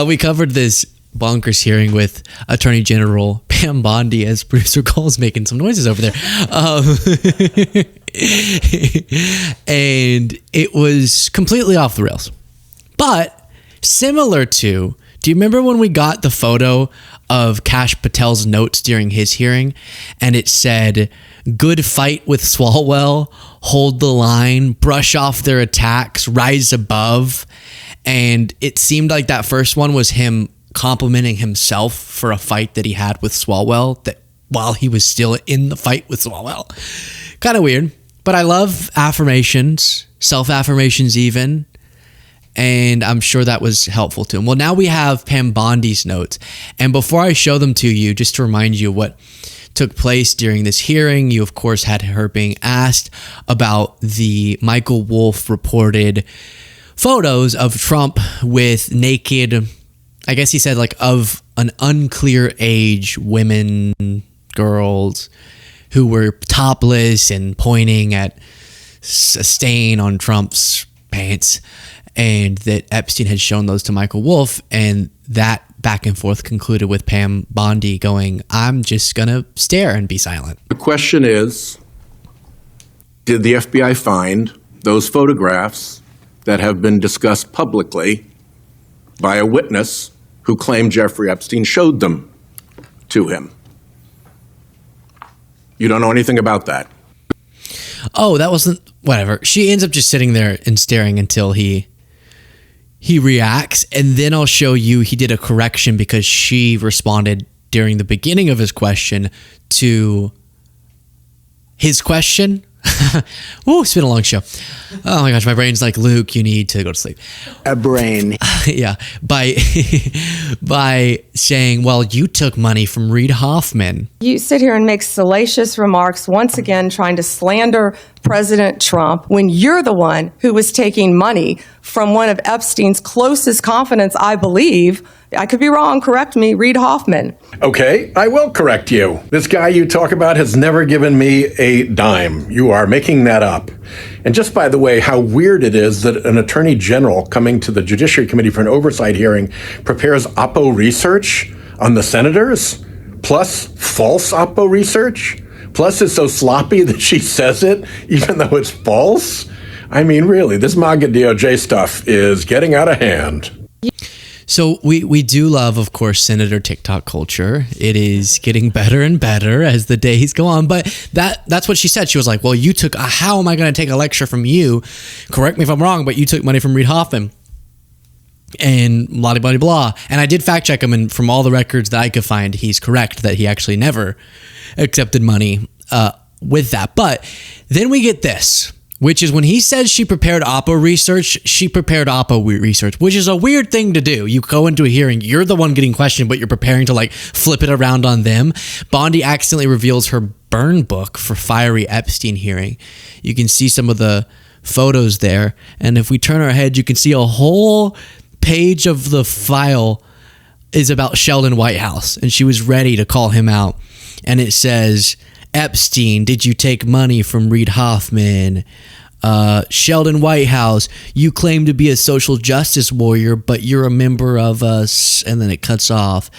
We covered this bonkers hearing with Attorney General Pam Bondi, as producer Cole's making some noises over there. And it was completely off the rails. But similar to, do you remember when we got the photo of Kash Patel's notes during his hearing? And it said, "Good fight with Swalwell, hold the line, brush off their attacks, rise above." And it seemed like that first one was him complimenting himself for a fight that he had with Swalwell, that while he was still in the fight with Swalwell. Kind of weird, but I love affirmations, self-affirmations even, and I'm sure that was helpful to him. Well, now we have Pam Bondi's notes, and before I show them to you, just to remind you what took place during this hearing, you of course had her being asked about the Michael Wolff reported photos of Trump with naked, I guess he said, like, of an unclear age, women, girls who were topless and pointing at a stain on Trump's pants, and that Epstein had shown those to Michael Wolff, and that back and forth concluded with Pam Bondi going, "I'm just going to stare and be silent." The question is, did the FBI find those photographs that have been discussed publicly by a witness who claimed Jeffrey Epstein showed them to him? You don't know anything about that. Oh, that wasn't, whatever. She ends up just sitting there and staring until he reacts, and then I'll show you he did a correction because she responded during the beginning of his question to his question. Ooh, it's been a long show. Oh my gosh, my brain's like, Luke, you need to go to sleep. A brain. Yeah, by saying, well, you took money from Reid Hoffman. You sit here and make salacious remarks, once again trying to slander President Trump when you're the one who was taking money from one of Epstein's closest confidants, I believe. I could be wrong, correct me, Reid Hoffman. Okay, I will correct you. This guy you talk about has never given me a dime. You are making that up. And just by the way, how weird it is that an attorney general coming to the Judiciary Committee for an oversight hearing prepares Oppo research on the senators, plus false Oppo research, plus it's so sloppy that she says it, even though it's false. I mean, really, this MAGA DOJ stuff is getting out of hand. So we do love, of course, Senator TikTok culture. It is getting better and better as the days go on. But that's what she said. She was like, well, you took, how am I going to take a lecture from you? Correct me if I'm wrong, but you took money from Reid Hoffman. And blah, blah, blah. And I did fact check him, and from all the records that I could find, he's correct that he actually never accepted money with that. But then we get this, which is when he says she prepared Oppo research, she prepared Oppo research, which is a weird thing to do. You go into a hearing, you're the one getting questioned, but you're preparing to like flip it around on them. Bondi accidentally reveals her burn book for fiery Epstein hearing. You can see some of the photos there. And if we turn our head, you can see a whole page of the file is about Sheldon Whitehouse. And she was ready to call him out. And it says, Epstein, did you take money from Reid Hoffman? Sheldon Whitehouse, you claim to be a social justice warrior, but you're a member of us. And then it cuts off.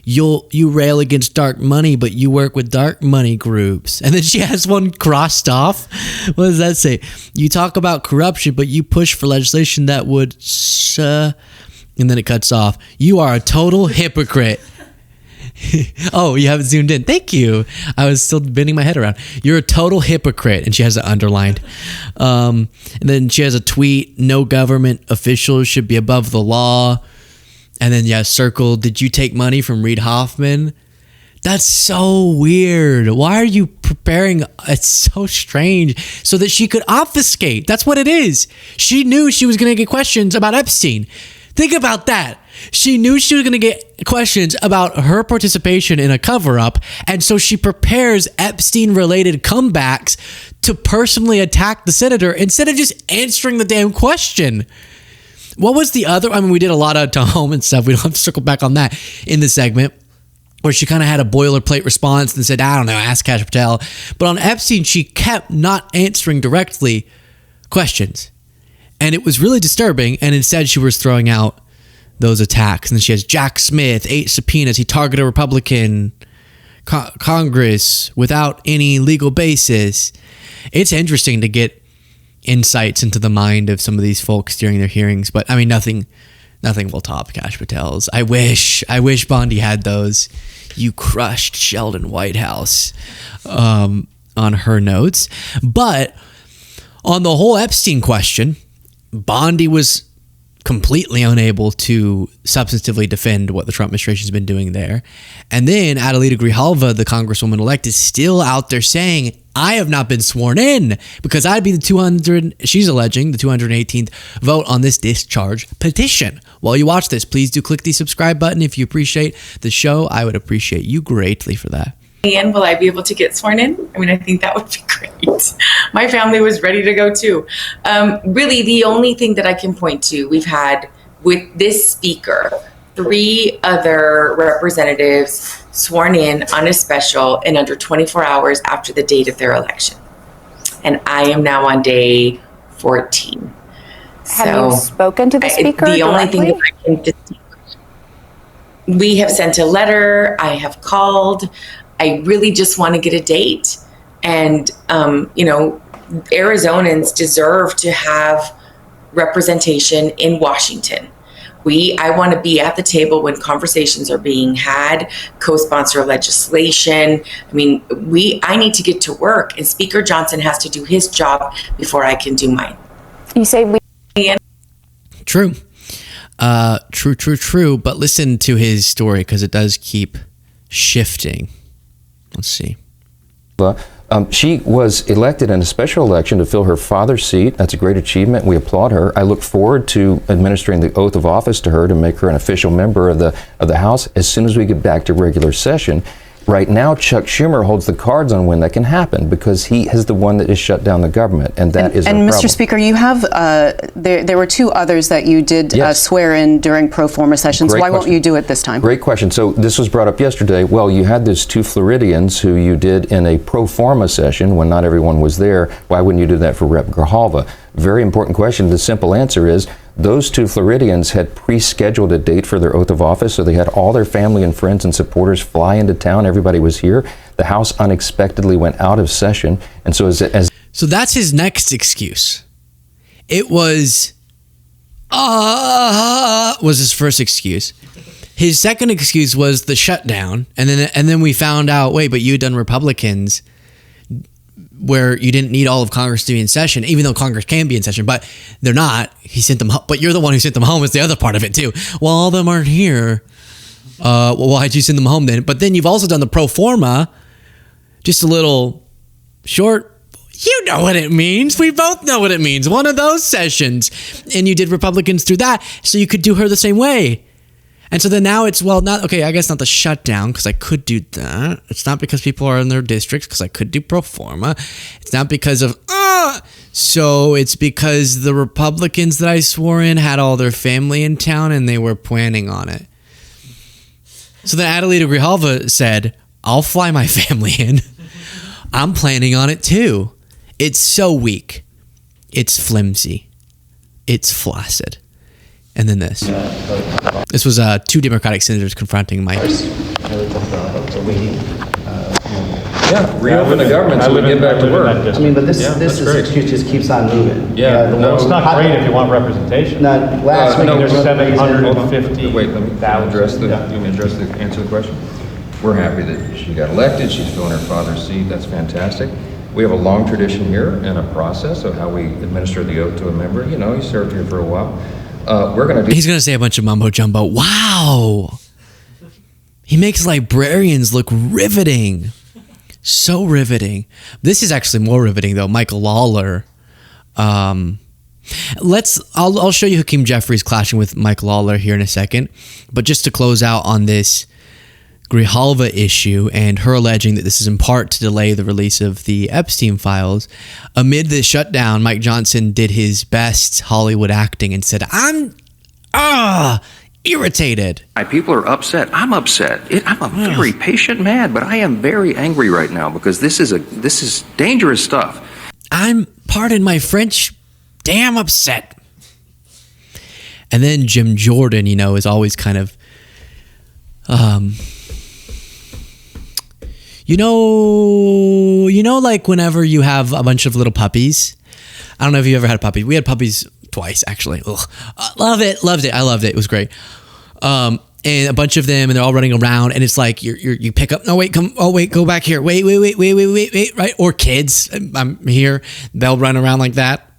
You rail against dark money, but you work with dark money groups. And then she has one crossed off. What does that say? You talk about corruption, but you push for legislation that would... and then it cuts off. You are a total hypocrite. Oh, you haven't zoomed in. Thank you. I was still bending my head around. You're a total hypocrite. And she has it underlined. And then she has a tweet. No government officials should be above the law. And then, yeah, circled. Did you take money from Reid Hoffman? That's so weird. Why are you preparing? It's so strange. So that she could obfuscate. That's what it is. She knew she was going to get questions about Epstein. Think about that. She knew she was going to get questions about her participation in a cover-up, and so she prepares Epstein-related comebacks to personally attack the senator instead of just answering the damn question. What was the other? I mean, we did a lot of Tom and stuff. We don't have to circle back on that in the segment, where she kind of had a boilerplate response and said, I don't know, ask Kash Patel. But on Epstein, she kept not answering directly questions. And it was really disturbing. And instead, she was throwing out those attacks. And then she has Jack Smith, 8 subpoenas. He targeted a Republican Congress without any legal basis. It's interesting to get insights into the mind of some of these folks during their hearings, but I mean, nothing will top Kash Patel's. I wish Bondi had those. You crushed Sheldon Whitehouse on her notes. But on the whole Epstein question, Bondi was completely unable to substantively defend what the Trump administration's been doing there. And then Adelita Grijalva, the congresswoman-elect, is still out there saying, I have not been sworn in because I'd be she's alleging the 218th vote on this discharge petition. While you watch this, please do click the subscribe button. If you appreciate the show, I would appreciate you greatly for that. And will I be able to get sworn in? I mean, I think that would be great. My family was ready to go too. Really, the only thing that I can point to, we've had with this speaker, 3 other representatives sworn in on a special in under 24 hours after the date of their election. And I am now on day 14. Have you spoken to the speaker The only directly? thing that I can distinguish. We have sent a letter. I have called. I really just want to get a date. And, Arizonans deserve to have representation in Washington. I want to be at the table when conversations are being had, co-sponsor legislation. I mean, I need to get to work, and Speaker Johnson has to do his job before I can do mine. You say we. True. True. But listen to his story because it does keep shifting. Let's see. She was elected in a special election to fill her father's seat. That's a great achievement. We applaud her. I look forward to administering the oath of office to her to make her an official member of the House as soon as we get back to regular session. Right now, Chuck Schumer holds the cards on when that can happen because he is the one that has shut down the government, and that is a problem. And Mr. Speaker, you have there were 2 others that you did swear in during pro forma sessions. Why won't you do it this time? Great question. So this was brought up yesterday. Well, you had those 2 Floridians who you did in a pro forma session when not everyone was there. Why wouldn't you do that for Rep. Grijalva? Very important question. The simple answer is those 2 Floridians had pre-scheduled a date for their oath of office, so they had all their family and friends and supporters fly into town. Everybody was here. The House unexpectedly went out of session, and so So that's his next excuse. It was his first excuse. His second excuse was the shutdown, and then we found out, wait, but you had done Republicans where you didn't need all of Congress to be in session, even though Congress can be in session, but they're not. He sent them home, but you're the one who sent them home is the other part of it too. Well, all of them aren't here. Well, why'd you send them home then? But then you've also done the pro forma, just a little short. You know what it means. We both know what it means. One of those sessions. And you did Republicans through that, so you could do her the same way. And so then now it's, I guess not the shutdown, because I could do that. It's not because people are in their districts, because I could do pro forma. It's not because of, so it's because the Republicans that I swore in had all their family in town and they were planning on it. So then Adelita Grijalva said, I'll fly my family in. I'm planning on it too. It's so weak. It's flimsy. It's flaccid. And then this. This was 2 Democratic senators confronting Mike. reopen the government so we get back to work. I mean, but this excuse just keeps on moving. Yeah, no, it's not great if you want representation. Not last week. There's 750. Wait, let me answer the question. We're happy that she got elected. She's filling her father's seat. That's fantastic. We have a long tradition here and a process of how we administer the oath to a member. You know, he served here for a while. He's going to say a bunch of mumbo jumbo. Wow. He makes librarians look riveting. So riveting. This is actually more riveting though. Michael Lawler. I'll show you Hakeem Jeffries clashing with Mike Lawler here in a second. But just to close out on this Grijalva issue and her alleging that this is in part to delay the release of the Epstein files. Amid the shutdown, Mike Johnson did his best Hollywood acting and said, I'm irritated. People are upset. I'm upset. I'm a very patient man, but I am very angry right now because this is dangerous stuff. I'm, pardon my French, damn upset. And then Jim Jordan, is always kind of, like whenever you have a bunch of little puppies. I don't know if you ever had a puppy. We had puppies twice, actually. Ugh. Loved it. I loved it. It was great. And a bunch of them, and they're all running around, and it's like you pick up. No, wait, come. Oh, wait, go back here. Wait. Right? Or kids. I'm here. They'll run around like that,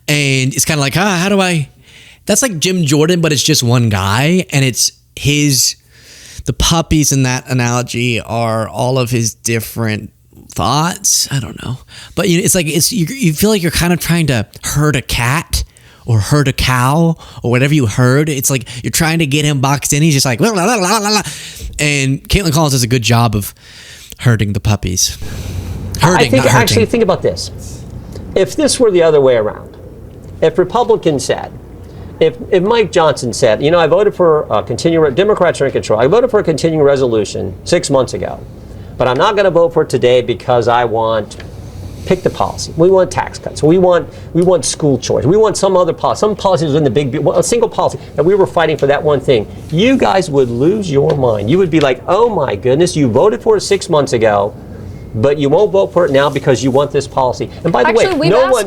and it's kind of like, how do I? That's like Jim Jordan, but it's just one guy, and it's his. The puppies in that analogy are all of his different thoughts. I don't know, but it's like you feel like you're kind of trying to herd a cat or herd a cow or whatever you herd. It's like you're trying to get him boxed in. He's just like, la, la, la, la, la. And Caitlin Collins does a good job of herding the puppies. Actually, think about this. If this were the other way around, if Republicans said, if Mike Johnson said, I voted for a Democrats are in control. I voted for a continuing resolution 6 months ago, but I'm not going to vote for it today because I want, pick the policy. We want tax cuts. We want school choice. We want some other policy. Some policies in a single policy that we were fighting for that one thing. You guys would lose your mind. You would be like, oh my goodness, you voted for it 6 months ago, but you won't vote for it now because you want this policy. And by the way,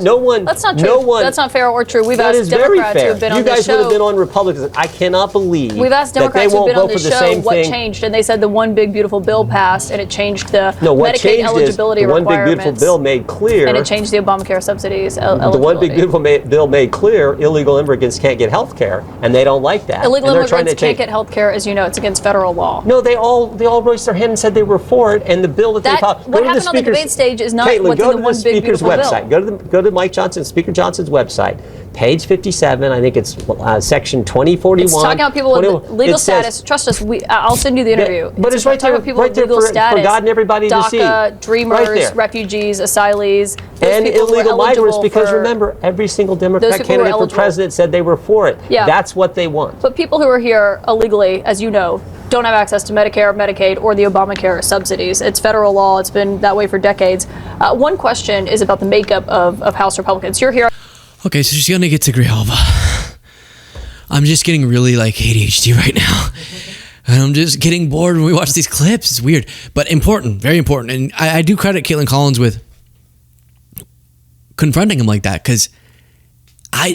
no one. That's not true. That's not fair or true. We've asked Democrats who have been on the show. You guys would have been on Republicans. I cannot believe we've asked Democrats who have been on the show what changed, and they said the one big beautiful bill passed, and it changed the Medicaid eligibility requirements. The one big beautiful bill made clear, and it changed the Obamacare subsidies. The one big beautiful bill made clear illegal immigrants can't get health care, and they don't like that. Illegal immigrants can't get health care, as you know, it's against federal law. No, they all raised their hand and said they were for it, and the bill that they fought. What happened on the debate stage is not Caitlin, what's in the one big beautiful website. bill. Go to Mike Johnson, Speaker Johnson's website, page 57. I think it's section 2041. It's talking about people with legal status. Trust us, I'll send you the interview. But it's right there, with people with legal status. For God and everybody to see. DACA, Dreamers, right refugees, asylees, and illegal migrants. Because remember, every single Democrat candidate for president said they were for it. Yeah. That's what they want. But people who are here illegally, as you know, don't have access to Medicare, Medicaid, or the Obamacare subsidies. It's federal law. It's been that way for decades. One question is about the makeup of House Republicans. You're here. Okay, so she's going to get to Grijalva. I'm just getting really like ADHD right now. And I'm just getting bored when we watch these clips. It's weird, but important, very important. And I do credit Caitlin Collins with confronting him like that, because I'll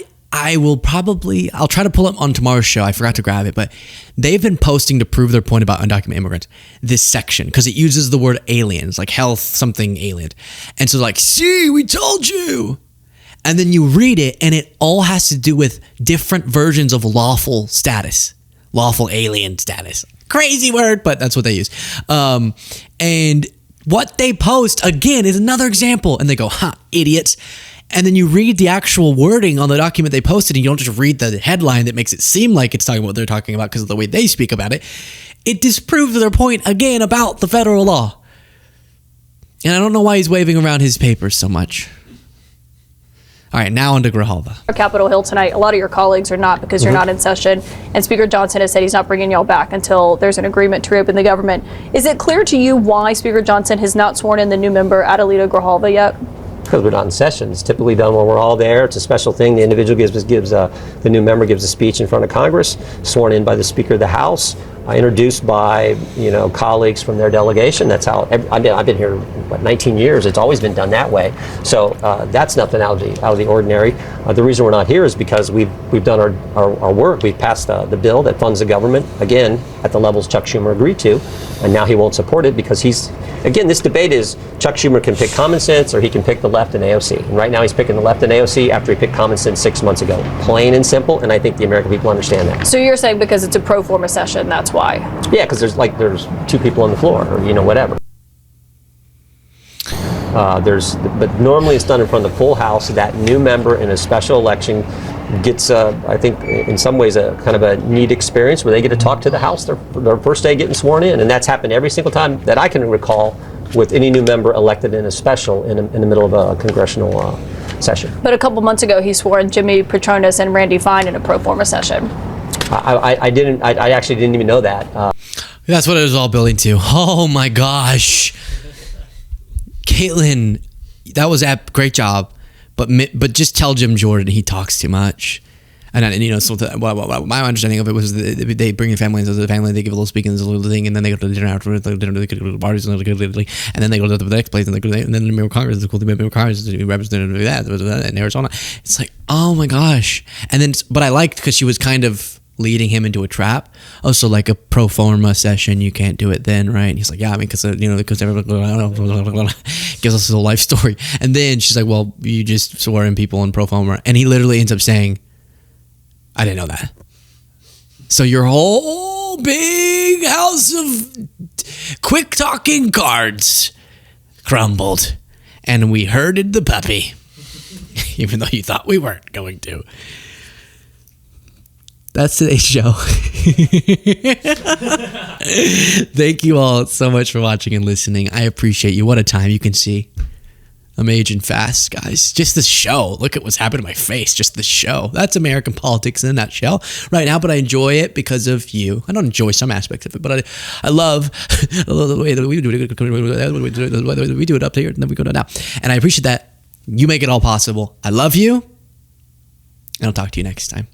try to pull up on tomorrow's show. I forgot to grab it, but they've been posting to prove their point about undocumented immigrants, this section, because it uses the word aliens, like health, something alien. And so like, see, we told you. And then you read it, and it all has to do with different versions of lawful status, lawful alien status. Crazy word, but that's what they use. And what they post, again, is another example. And they go, idiots. And then you read the actual wording on the document they posted, and you don't just read the headline that makes it seem like it's talking about what they're talking about because of the way they speak about it. It disproves their point, again, about the federal law. And I don't know why he's waving around his papers so much. All right, now on to Grijalva. Capitol Hill tonight. A lot of your colleagues are not because you're not in session. And Speaker Johnson has said he's not bringing y'all back until there's an agreement to reopen the government. Is it clear to you why Speaker Johnson has not sworn in the new member, Adelita Grijalva, yet? Because we're not in session. It's typically done when we're all there. It's a special thing. The individual the new member gives a speech in front of Congress, sworn in by the Speaker of the House, introduced by colleagues from their delegation. That's how I've been here 19 years. It's always been done that way. So that's nothing out of the ordinary. The reason we're not here is because we've done our work. We've passed the bill that funds the government, again, at the levels Chuck Schumer agreed to, and now he won't support it because this debate is Chuck Schumer can pick common sense or he can pick the left and AOC. And right now he's picking the left and AOC after he picked common sense 6 months ago. Plain and simple, and I think the American people understand that. So you're saying because it's a pro forma session, that's why? Yeah, because there's two people on the floor, or whatever. But normally it's done in front of the full House. That new member in a special election gets, I think, in some ways, a kind of a neat experience where they get to talk to the House their first day getting sworn in, and that's happened every single time that I can recall with any new member elected in a special in the middle of a congressional session. But a couple months ago, he swore in Jimmy Petronas and Randy Fine in a pro forma session. I actually didn't even know that. That's what it was all building to. Oh my gosh. Caitlin, that was a great job, but just tell Jim Jordan he talks too much. And you know, so my understanding of it was they bring in family into the family, they give a little speaking, a little thing, and then they go to dinner afterwards, like dinner, they go to parties, and then they go to the next place, and then the member of Congress, the cool member of Congress, representative of that in Arizona. It's like, oh my gosh. And then, but I liked because she was kind of leading him into a trap. Oh, so like a pro forma session, you can't do it then, right? And he's like, yeah, I mean, because everybody gives us a life story. And then she's like, well, you just swore in people in pro forma. And he literally ends up saying, I didn't know that. So your whole big house of quick talking cards crumbled, and we herded the puppy, even though you thought we weren't going to. That's today's show. Thank you all so much for watching and listening. I appreciate you. What a time. You can see I'm aging fast, guys. Just this show. Look at what's happened to my face. Just the show. That's American politics in a nutshell right now, but I enjoy it because of you. I don't enjoy some aspects of it, but I love the way that we do it up here, and then we go to now. And I appreciate that. You make it all possible. I love you, and I'll talk to you next time.